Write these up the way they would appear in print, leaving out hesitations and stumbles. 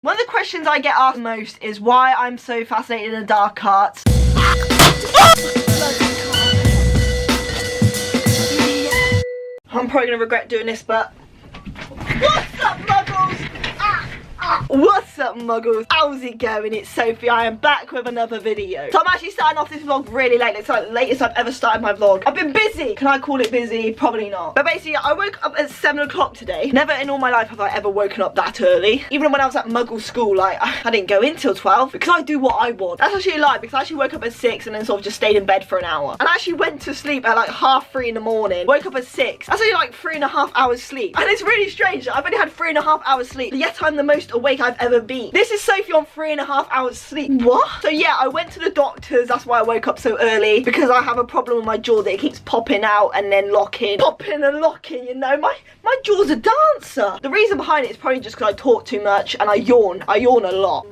One of the questions I get asked most is why I'm so fascinated in the dark arts. I'm probably gonna regret doing this, but what's up, muggles? What's up, muggles? How's it going? It's Sophie. I am back with another video. So I'm actually starting off this vlog really late. It's like the latest I've ever started my vlog. I've been busy. Can I call it busy? Probably not. But basically, I woke up at 7 o'clock today. Never in all my life have I ever woken up that early. Even when I was at muggle school, like, I didn't go in till 12 because I do what I want. That's actually a lie because I actually woke up at 6 and then sort of just stayed in bed for an hour. And I actually went to sleep at like 3:30 in the morning. Woke up at 6. That's only like 3.5 hours sleep. And it's really strange that I've only had 3.5 hours sleep, yet I'm the most awake I've ever been. This is Sophie on 3.5 hours sleep. What? So yeah, I went to the doctors. That's why I woke up so early, because I have a problem with my jaw that it keeps popping out and then locking. Popping and locking, you know. My jaw's a dancer. The reason behind it is probably just because I talk too much and I yawn. I yawn a lot.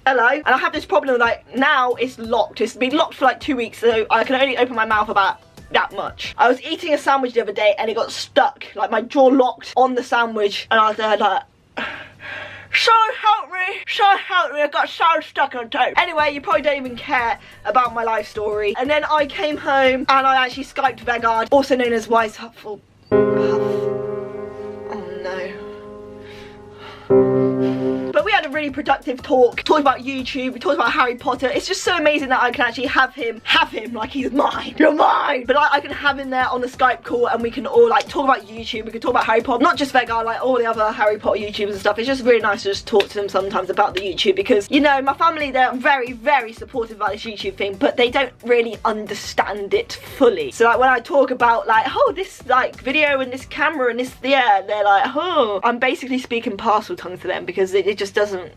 Hello. And I have this problem, like, now it's locked. It's been locked for like 2 weeks, so I can only open my mouth about that much. I was eating a sandwich the other day and it got stuck. Like, my jaw locked on the sandwich and I was there like, so help me, I got so stuck on toast. Anyway, you probably don't even care about my life story. And then I came home and I actually Skyped Vegard, also known as Wise Huffle. Oh no. But we had a really productive talk. Talked about YouTube, we talked about Harry Potter. It's just so amazing that I can actually have him like he's mine. You're mine. But I can have him there on the Skype call and we can all like talk about YouTube. We can talk about Harry Potter, not just Vegard, like all the other Harry Potter YouTubers and stuff. It's just really nice to just talk to them sometimes about the YouTube because, you know, my family, they're very, very supportive about this YouTube thing, but they don't really understand it fully. So like when I talk about like, oh, this like video and this camera and this, yeah, they're like, oh, I'm basically speaking parcel tongue to them because it just doesn't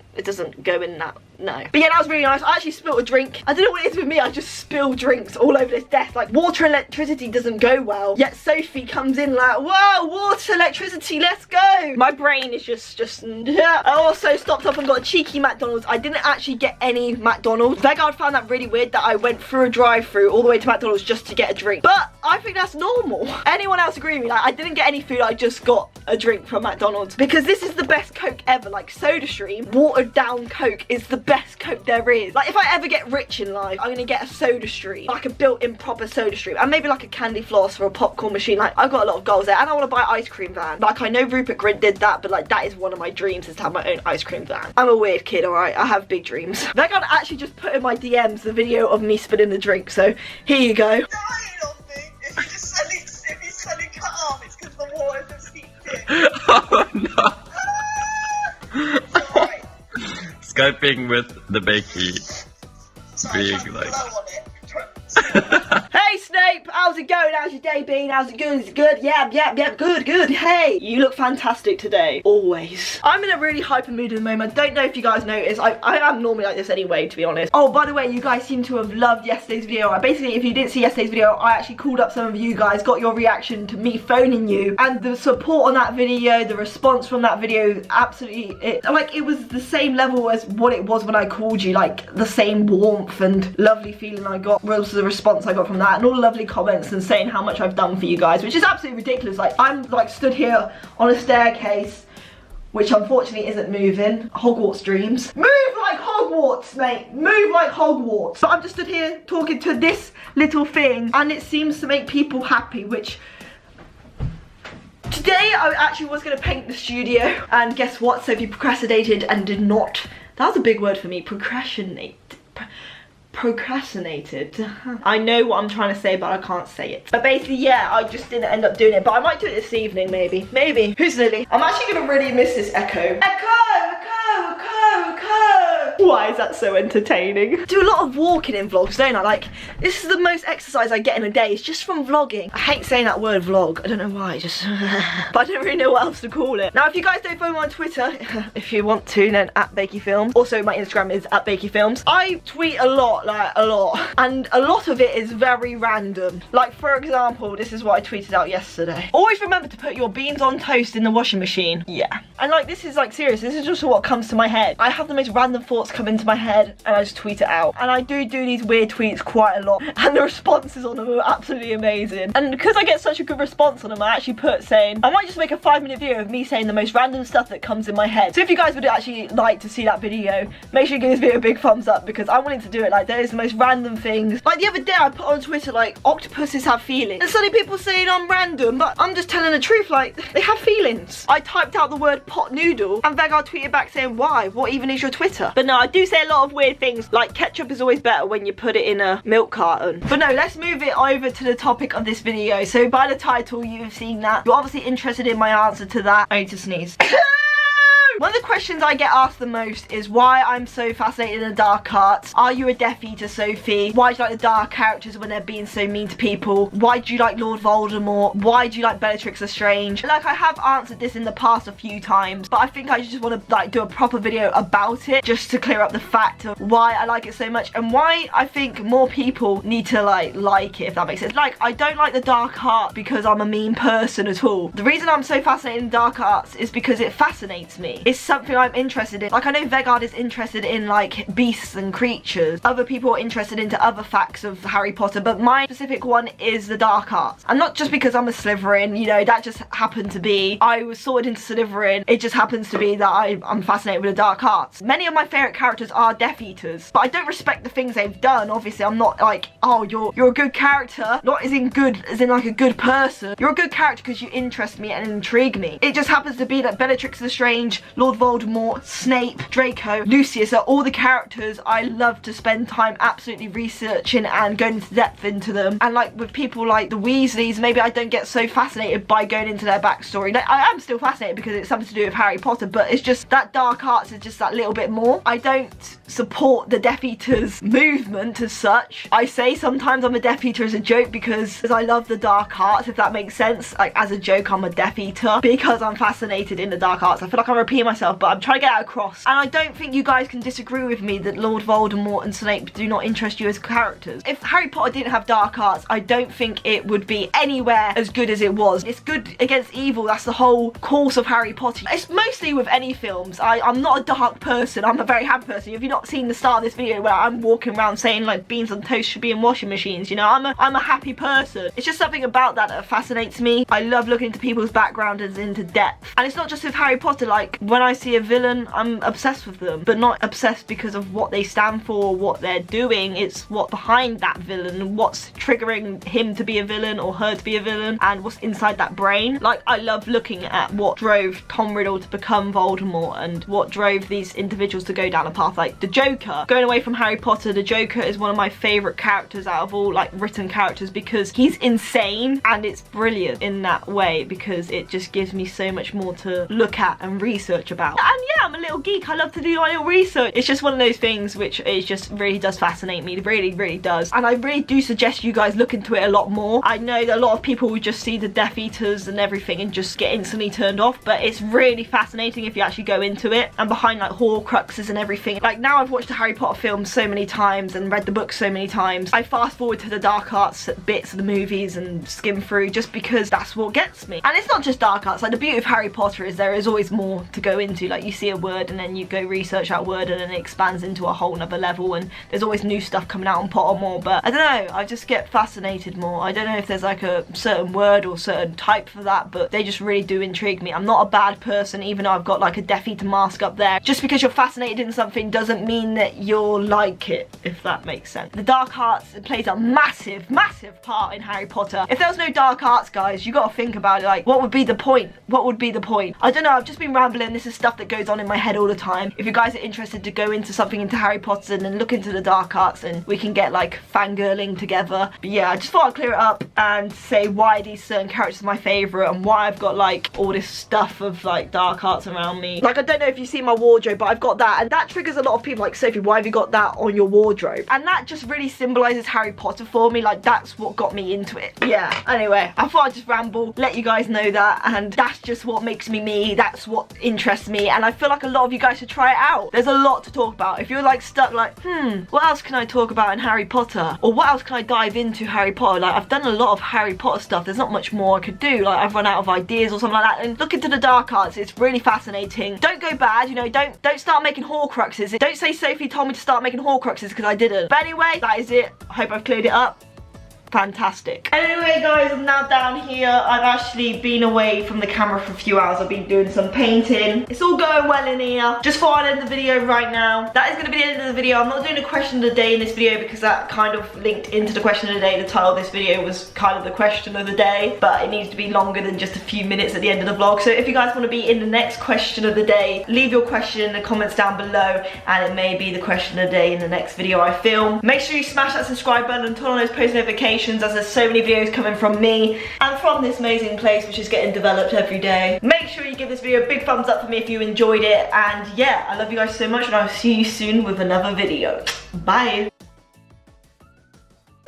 go in that, no. But yeah, that was really nice. I actually spilled a drink. I don't know what it is with me, I just spill drinks all over this desk. Like, water and electricity doesn't go well, yet Sophie comes in like, whoa, water, electricity, let's go. My brain is just yeah. I also stopped up and got a cheeky McDonald's. I didn't actually get any McDonald's. Vegard found that really weird that I went through a drive-through all the way to McDonald's just to get a drink. But I think that's normal. Anyone else agree with me? Like, I didn't get any food, I just got a drink from McDonald's because this is the best Coke ever. Like, SodaStream watered down Coke is the best Coke there is. Like, if I ever get rich in life, I'm gonna get a SodaStream, like a built-in proper SodaStream, and maybe like a candy floss for a popcorn machine. Like, I've got a lot of goals there, and I want to buy an ice cream van. Like, I know Rupert Grint did that, but like, that is one of my dreams, is to have my own ice cream van. I'm a weird kid, alright? I have big dreams. Vegard actually just put in my DMs the video of me spilling the drink, so here you go. If you're selling cut off, it's because the water has seeped in. Oh no. Skyping with TheBakeey. Being like... Hey Snape, how's it going? How's your day been? How's it good? Is it good? Yeah, good. Hey, you look fantastic today. Always. I'm in a really hyper mood at the moment. Don't know if you guys noticed. I am normally like this anyway, to be honest. Oh, by the way, you guys seem to have loved yesterday's video. Basically, if you didn't see yesterday's video, I actually called up some of you guys, got your reaction to me phoning you, and the support on that video, the response from that video, absolutely, it was the same level as what it was when I called you. Like, the same warmth and lovely feeling I got was the response I got from that, and all the lovely comments and saying how much I've done for you guys, which is absolutely ridiculous. Like, I'm like stood here on a staircase, which unfortunately isn't moving. Hogwarts dreams. Move like Hogwarts, mate. Move like Hogwarts. But I'm just stood here talking to this little thing, and it seems to make people happy, which... Today I actually was going to paint the studio, and guess what? Sophie procrastinated and did not. That was a big word for me. Procrastinated. I know what I'm trying to say, but I can't say it. But basically, yeah, I just didn't end up doing it, but I might do it this evening, maybe. Who's Lily? I'm actually gonna really miss this echo. Echo. Why is that so entertaining? I do a lot of walking in vlogs, don't I? Like, this is the most exercise I get in a day. It's just from vlogging. I hate saying that word vlog. I don't know why, just... but I don't really know what else to call it. Now, if you guys don't follow me on Twitter, if you want to, then at BakeyFilms. Also, my Instagram is at BakeyFilms. I tweet a lot, like a lot. And a lot of it is very random. Like, for example, this is what I tweeted out yesterday. Always remember to put your beans on toast in the washing machine. Yeah. And like, this is like serious. This is just what comes to my head. I have the most random thoughts come into my head and I just tweet it out. And I do these weird tweets quite a lot, and the responses on them are absolutely amazing. And because I get such a good response on them, I actually put saying, I might just make a 5-minute video of me saying the most random stuff that comes in my head. So if you guys would actually like to see that video, make sure you give this video a big thumbs up, because I'm willing to do it. Like, there is the most random things. Like the other day I put on Twitter, like, octopuses have feelings. And suddenly people saying I'm random, but I'm just telling the truth, like, they have feelings. I typed out the word pot noodle and Vegard tweeted back saying, why? What even is your Twitter? But no, I do say a lot of weird things, like ketchup is always better when you put it in a milk carton. But no, let's move it over to the topic of this video. So by the title, you have seen that. You're obviously interested in my answer to that. I need to sneeze. One of the questions I get asked the most is why I'm so fascinated in the dark arts. Are you a Death Eater, Sophie? Why do you like the dark characters when they're being so mean to people? Why do you like Lord Voldemort? Why do you like Bellatrix Lestrange? Like, I have answered this in the past a few times, but I think I just want to like do a proper video about it, just to clear up the fact of why I like it so much and why I think more people need to like it, if that makes sense. Like, I don't like the dark arts because I'm a mean person at all. The reason I'm so fascinated in dark arts is because it fascinates me. It's something I'm interested in. Like, I know Vegard is interested in like beasts and creatures. Other people are interested into other facts of Harry Potter, but my specific one is the dark arts. And not just because I'm a Slytherin, you know, that just happened to be. I was sorted into Slytherin. It just happens to be that I'm fascinated with the dark arts. Many of my favourite characters are Death Eaters, but I don't respect the things they've done. Obviously, I'm not like, oh, you're a good character. Not as in good, as in like a good person. You're a good character because you interest me and intrigue me. It just happens to be that Bellatrix Lestrange, Lord Voldemort, Snape, Draco, Lucius are all the characters I love to spend time absolutely researching and going into depth into them. And like with people like the Weasleys, maybe I don't get so fascinated by going into their backstory. Like, I am still fascinated because it's something to do with Harry Potter, but it's just that dark arts is just that little bit more. I don't support the Death Eaters movement as such. I say sometimes I'm a Death Eater as a joke because I love the dark arts, if that makes sense. Like, as a joke, I'm a Death Eater because I'm fascinated in the dark arts. I feel like I'm repeating myself, but I'm trying to get that across. And I don't think you guys can disagree with me that Lord Voldemort and Snape do not interest you as characters. If Harry Potter didn't have dark arts, I don't think it would be anywhere as good as it was. It's good against evil. That's the whole course of Harry Potter. It's mostly with any films. I'm not a dark person. I'm a very happy person. If you've not seen the start of this video where I'm walking around saying like beans on toast should be in washing machines, you know, I'm a happy person. It's just something about that fascinates me. I love looking into people's background and into depth. And it's not just with Harry Potter. Like, when I see a villain, I'm obsessed with them, but not obsessed because of what they stand for or what they're doing. It's what behind that villain, what's triggering him to be a villain or her to be a villain, and what's inside that brain. Like, I love looking at what drove Tom Riddle to become Voldemort and what drove these individuals to go down a path. Like the Joker, going away from Harry Potter, the Joker is one of my favourite characters out of all like written characters because he's insane, and it's brilliant in that way because it just gives me so much more to look at and research about. And yeah, I'm a little geek. I love to do my little research. It's just one of those things which is just really does fascinate me. It really does. And I really do suggest you guys look into it a lot more. I know that a lot of people would just see the Death Eaters and everything and just get instantly turned off, but it's really fascinating if you actually go into it and behind like Horcruxes and everything. Like, now I've watched the Harry Potter films so many times and read the books so many times. I fast forward to the dark arts bits of the movies and skim through just because that's what gets me. And it's not just dark arts. Like, the beauty of Harry Potter is there is always more to go into. Like, you see a word and then you go research that word and then it expands into a whole nother level, and there's always new stuff coming out on Pottermore. But I don't know, I just get fascinated more. I don't know if there's like a certain word or certain type for that, but they just really do intrigue me. I'm not a bad person, even though I've got like a Death Eater mask up there. Just because you're fascinated in something doesn't mean that you'll like it, if that makes sense. The dark arts plays a massive part in Harry Potter. If there was no dark arts, guys, you gotta think about it. Like, what would be the point? What would be the point? I don't know, I've just been rambling. This is stuff that goes on in my head all the time. If you guys are interested to go into something into Harry Potter and then look into the dark arts, and we can get like fangirling together. But yeah, I just thought I'd clear it up and say why these certain characters are my favourite and why I've got like all this stuff of like dark arts around me. Like, I don't know if you see my wardrobe, but I've got that, and that triggers a lot of people. Like, Sophie, why have you got that on your wardrobe? And that just really symbolises Harry Potter for me. Like, that's what got me into it. Yeah, anyway, I thought I'd just ramble, let you guys know that, and that's just what makes me me. That's what interests me, and I feel like a lot of you guys should try it out. There's a lot to talk about. If you're like stuck like, what else can I talk about in Harry Potter? Or what else can I dive into Harry Potter? Like, I've done a lot of Harry Potter stuff. There's not much more I could do. Like, I've run out of ideas or something like that. And look into the dark arts. It's really fascinating. Don't go bad, you know, don't start making Horcruxes. Don't say say Sophie told me to start making Horcruxes because I didn't. But anyway, that is it. I hope I've cleared it up. Fantastic. Anyway guys, I'm now down here. I've actually been away from the camera for a few hours. I've been doing some painting. It's all going well in here. Just thought I'd end the video right now. That is going to be the end of the video. I'm not doing a question of the day in this video because that kind of linked into the question of the day. The title of this video was kind of the question of the day, but it needs to be longer than just a few minutes at the end of the vlog. So if you guys want to be in the next question of the day, leave your question in the comments down below and it may be the question of the day in the next video I film. Make sure you smash that subscribe button and turn on those post notifications, as there's so many videos coming from me and from this amazing place which is getting developed every day. Make sure you give this video a big thumbs up for me if you enjoyed it, and yeah, I love you guys so much and I'll see you soon with another video. Bye.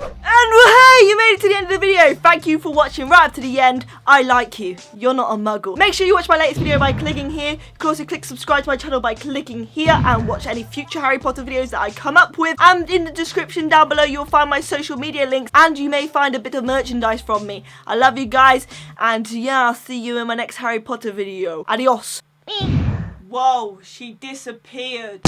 And hey, you made it to the end of the video. Thank you for watching right up to the end. I like you. You're not a muggle. Make sure you watch my latest video by clicking here. You can also click subscribe to my channel by clicking here and watch any future Harry Potter videos that I come up with. And in the description down below, you'll find my social media links and you may find a bit of merchandise from me. I love you guys, and yeah, I'll see you in my next Harry Potter video. Adios. Whoa, she disappeared.